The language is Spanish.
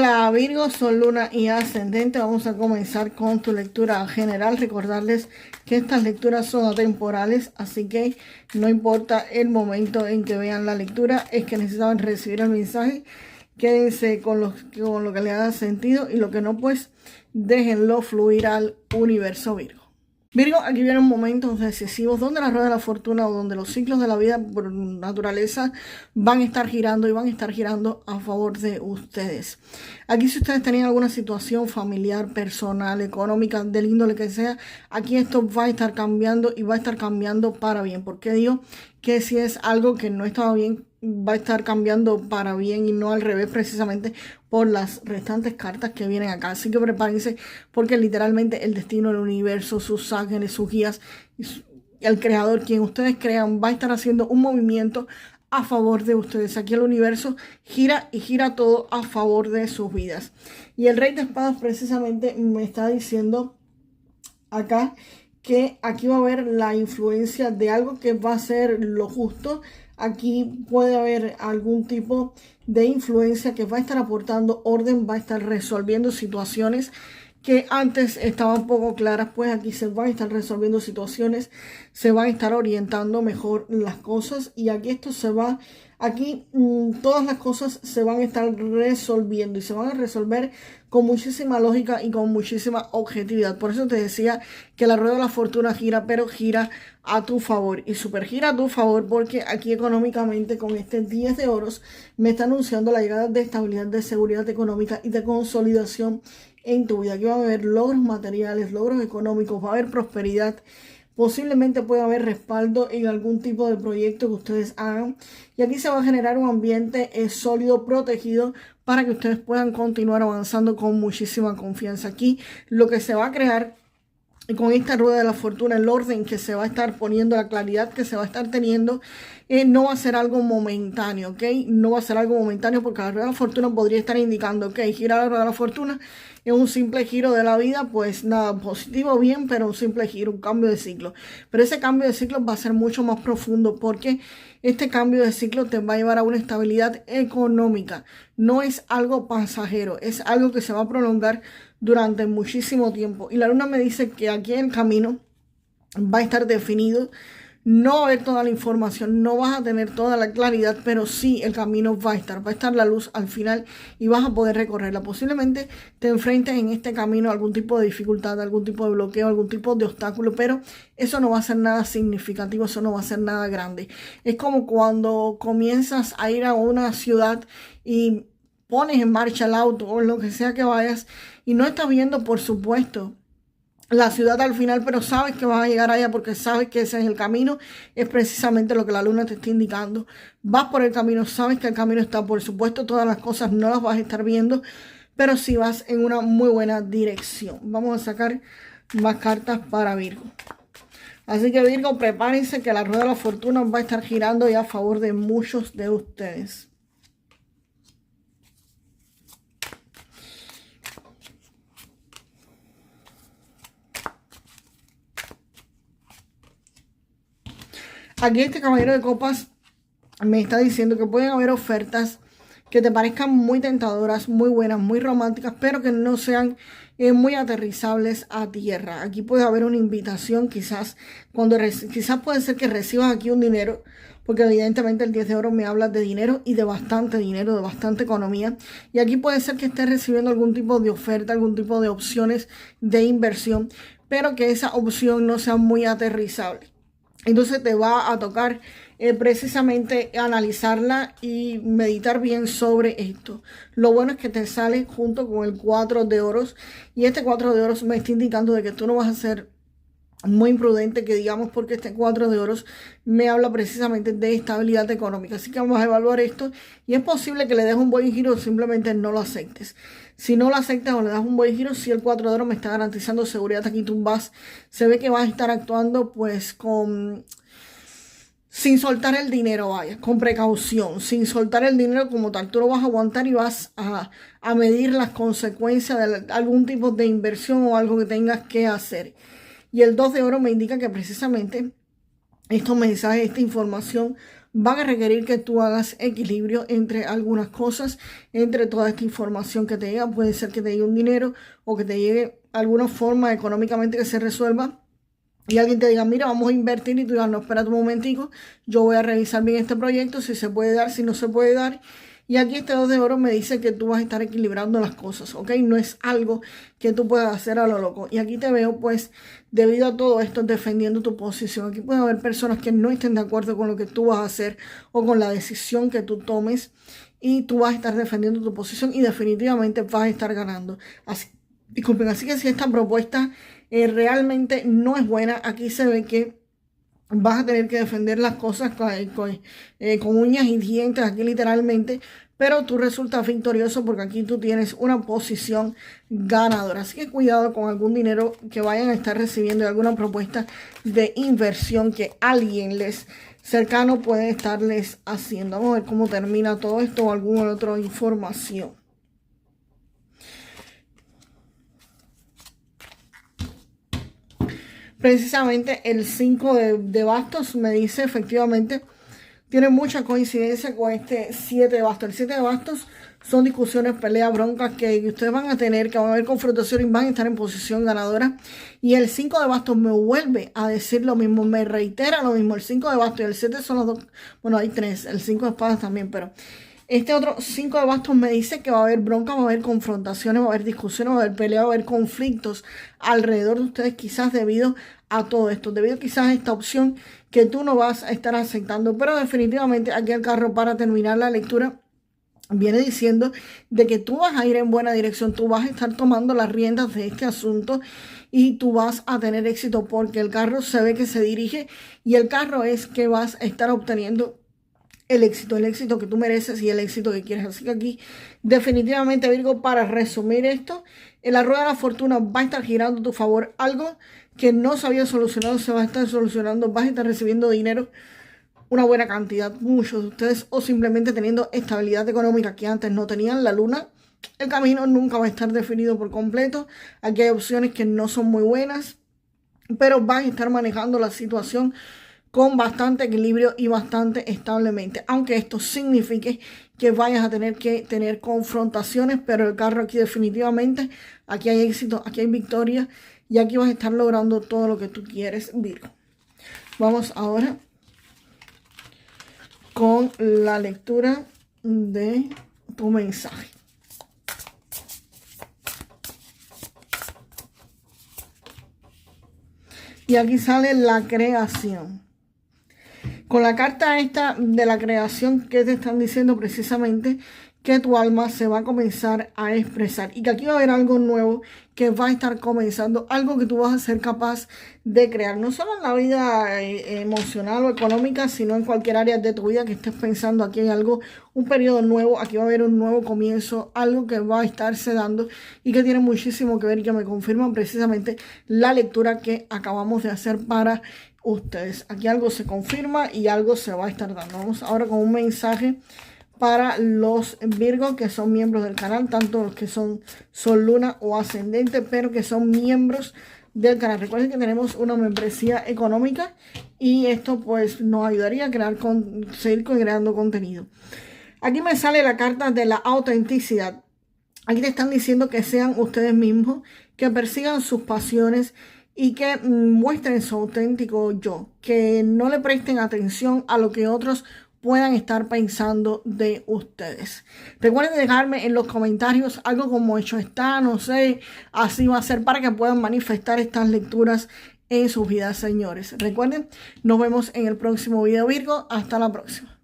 Hola Virgo, Sol, Luna y Ascendente. Vamos a comenzar con tu lectura general. Recordarles que estas lecturas son atemporales, así que no importa el momento en que vean la lectura, es que necesitan recibir el mensaje. Quédense con lo que le haga sentido y lo que no, pues déjenlo fluir al universo Virgo. Virgo, aquí vienen momentos decisivos donde la rueda de la fortuna o donde los ciclos de la vida por naturaleza van a estar girando y van a estar girando a favor de ustedes. Aquí si ustedes tenían alguna situación familiar, personal, económica, del índole que sea, aquí esto va a estar cambiando y va a estar cambiando para bien. Porque digo que si es algo que no estaba bien, va a estar cambiando para bien y no al revés, precisamente por las restantes cartas que vienen acá. Así que prepárense porque literalmente el destino, el universo, sus ángeles, sus guías, el creador, quien ustedes crean, va a estar haciendo un movimiento a favor de ustedes. Aquí el universo gira y gira todo a favor de sus vidas. Y el Rey de Espadas precisamente me está diciendo acá que aquí va a haber la influencia de algo que va a ser lo justo. Aquí puede haber algún tipo de influencia que va a estar aportando orden, va a estar resolviendo situaciones que antes estaban poco claras, pues aquí se van a estar resolviendo situaciones, se van a estar orientando mejor las cosas y aquí esto se va, aquí todas las cosas se van a estar resolviendo y se van a resolver con muchísima lógica y con muchísima objetividad. Por eso te decía que la rueda de la fortuna gira, pero gira a tu favor y super gira a tu favor porque aquí económicamente con este 10 de oros me está anunciando la llegada de estabilidad, de seguridad económica y de consolidación en tu vida. Aquí va a haber logros materiales, logros económicos, va a haber prosperidad. Posiblemente pueda haber respaldo en algún tipo de proyecto que ustedes hagan. Y aquí se va a generar un ambiente sólido, protegido, para que ustedes puedan continuar avanzando con muchísima confianza. Aquí lo que se va a crear con esta rueda de la fortuna, el orden que se va a estar poniendo, la claridad que se va a estar teniendo, no va a ser algo momentáneo, ¿ok? No va a ser algo momentáneo porque la rueda de la fortuna podría estar indicando, ok, gira la rueda de la fortuna, es un simple giro de la vida, pues nada, positivo, bien, pero un simple giro, un cambio de ciclo. Pero ese cambio de ciclo va a ser mucho más profundo porque este cambio de ciclo te va a llevar a una estabilidad económica. No es algo pasajero, es algo que se va a prolongar durante muchísimo tiempo. Y la luna me dice que aquí en el camino va a estar definido. No va a haber toda la información, no vas a tener toda la claridad, pero sí el camino va a estar la luz al final y vas a poder recorrerla. Posiblemente te enfrentes en este camino a algún tipo de dificultad, algún tipo de bloqueo, algún tipo de obstáculo, pero eso no va a ser nada significativo, eso no va a ser nada grande. Es como cuando comienzas a ir a una ciudad y pones en marcha el auto o lo que sea que vayas y no estás viendo, por supuesto, la ciudad al final, pero sabes que vas a llegar allá porque sabes que ese es el camino, es precisamente lo que la luna te está indicando. Vas por el camino, sabes que el camino está, por supuesto, todas las cosas no las vas a estar viendo, pero sí vas en una muy buena dirección. Vamos a sacar más cartas para Virgo. Así que Virgo, prepárense que la rueda de la fortuna va a estar girando y a favor de muchos de ustedes. Aquí este caballero de copas me está diciendo que pueden haber ofertas que te parezcan muy tentadoras, muy buenas, muy románticas, pero que no sean muy aterrizables a tierra. Aquí puede haber una invitación, quizás puede ser que recibas aquí un dinero, porque evidentemente el 10 de oro me habla de dinero y de bastante economía. Y aquí puede ser que estés recibiendo algún tipo de oferta, algún tipo de opciones de inversión, pero que esa opción no sea muy aterrizable. Entonces te va a tocar precisamente analizarla y meditar bien sobre esto. Lo bueno es que te sale junto con el 4 de oros y este 4 de oros me está indicando de que tú no vas a ser muy imprudente, que digamos, porque este 4 de oros me habla precisamente de estabilidad económica. Así que vamos a evaluar esto y es posible que le des un buen giro o simplemente no lo aceptes. Si no lo aceptas o le das un buen giro, si el 4 de oro me está garantizando seguridad, aquí tú se ve que vas a estar actuando pues sin soltar el dinero, vaya, con precaución, sin soltar el dinero como tal. Tú lo vas a aguantar y vas a medir las consecuencias de algún tipo de inversión o algo que tengas que hacer. Y el 2 de oro me indica que precisamente estos mensajes, esta información van a requerir que tú hagas equilibrio entre algunas cosas, entre toda esta información que te llega. Puede ser que te llegue un dinero o que te llegue alguna forma económicamente que se resuelva y alguien te diga, mira, vamos a invertir, y tú digas, no, espérate un momentico, yo voy a revisar bien este proyecto, si se puede dar, si no se puede dar. Y aquí este 2 de oro me dice que tú vas a estar equilibrando las cosas, ¿ok? No es algo que tú puedas hacer a lo loco. Y aquí te veo, pues, debido a todo esto, defendiendo tu posición. Aquí puede haber personas que no estén de acuerdo con lo que tú vas a hacer o con la decisión que tú tomes. Y tú vas a estar defendiendo tu posición y definitivamente vas a estar ganando. Disculpen, así que si esta propuesta realmente no es buena, aquí se ve que vas a tener que defender las cosas con uñas y dientes, aquí literalmente, pero tú resultas victorioso porque aquí tú tienes una posición ganadora. Así que cuidado con algún dinero que vayan a estar recibiendo, alguna propuesta de inversión que alguien cercano puede estarles haciendo. Vamos a ver cómo termina todo esto o alguna otra información. Precisamente el 5 de bastos me dice, efectivamente, tiene mucha coincidencia con este 7 de bastos. El 7 de bastos son discusiones, peleas, broncas que ustedes van a tener, que van a haber confrontaciones y van a estar en posición ganadora. Y el 5 de bastos me vuelve a decir lo mismo, me reitera lo mismo. El 5 de bastos y el 7 son los dos, bueno, hay 3, el 5 de espadas también, pero este otro 5 de bastos me dice que va a haber bronca, va a haber confrontaciones, va a haber discusiones, va a haber peleas, va a haber conflictos alrededor de ustedes, quizás debido a todo esto, debido quizás a esta opción que tú no vas a estar aceptando. Pero definitivamente aquí el carro, para terminar la lectura, viene diciendo de que tú vas a ir en buena dirección, tú vas a estar tomando las riendas de este asunto y tú vas a tener éxito porque el carro se ve que se dirige y el carro es que vas a estar obteniendo el éxito que tú mereces y el éxito que quieres. Así que aquí definitivamente, Virgo, para resumir esto, en la rueda de la fortuna va a estar girando a tu favor. Algo que no se había solucionado se va a estar solucionando, vas a estar recibiendo dinero, una buena cantidad, muchos de ustedes, o simplemente teniendo estabilidad económica que antes no tenían. La luna, el camino nunca va a estar definido por completo. Aquí hay opciones que no son muy buenas, pero vas a estar manejando la situación con bastante equilibrio y bastante establemente, aunque esto signifique que vayas a tener que tener confrontaciones, pero el carro aquí definitivamente, aquí hay éxito, aquí hay victoria y aquí vas a estar logrando todo lo que tú quieres, Virgo. Vamos ahora con la lectura de tu mensaje. Y aquí sale la creación. Con la carta esta de la creación, que te están diciendo precisamente que tu alma se va a comenzar a expresar y que aquí va a haber algo nuevo que va a estar comenzando, algo que tú vas a ser capaz de crear, no solo en la vida emocional o económica, sino en cualquier área de tu vida que estés pensando. Aquí hay algo, un periodo nuevo, aquí va a haber un nuevo comienzo, algo que va a estarse dando y que tiene muchísimo que ver y que me confirman precisamente la lectura que acabamos de hacer para ustedes. Aquí algo se confirma y algo se va a estar dando. Vamos ahora con un mensaje para los Virgos que son miembros del canal, tanto los que son Sol, Luna o Ascendente, pero que son miembros del canal. Recuerden que tenemos una membresía económica y esto pues nos ayudaría a seguir creando contenido. Aquí me sale la carta de la autenticidad. Aquí te están diciendo que sean ustedes mismos, que persigan sus pasiones y que muestren su auténtico yo, que no le presten atención a lo que otros puedan estar pensando de ustedes. Recuerden dejarme en los comentarios algo como hecho está, no sé, así va a ser, para que puedan manifestar estas lecturas en sus vidas, señores. Recuerden, nos vemos en el próximo video, Virgo. Hasta la próxima.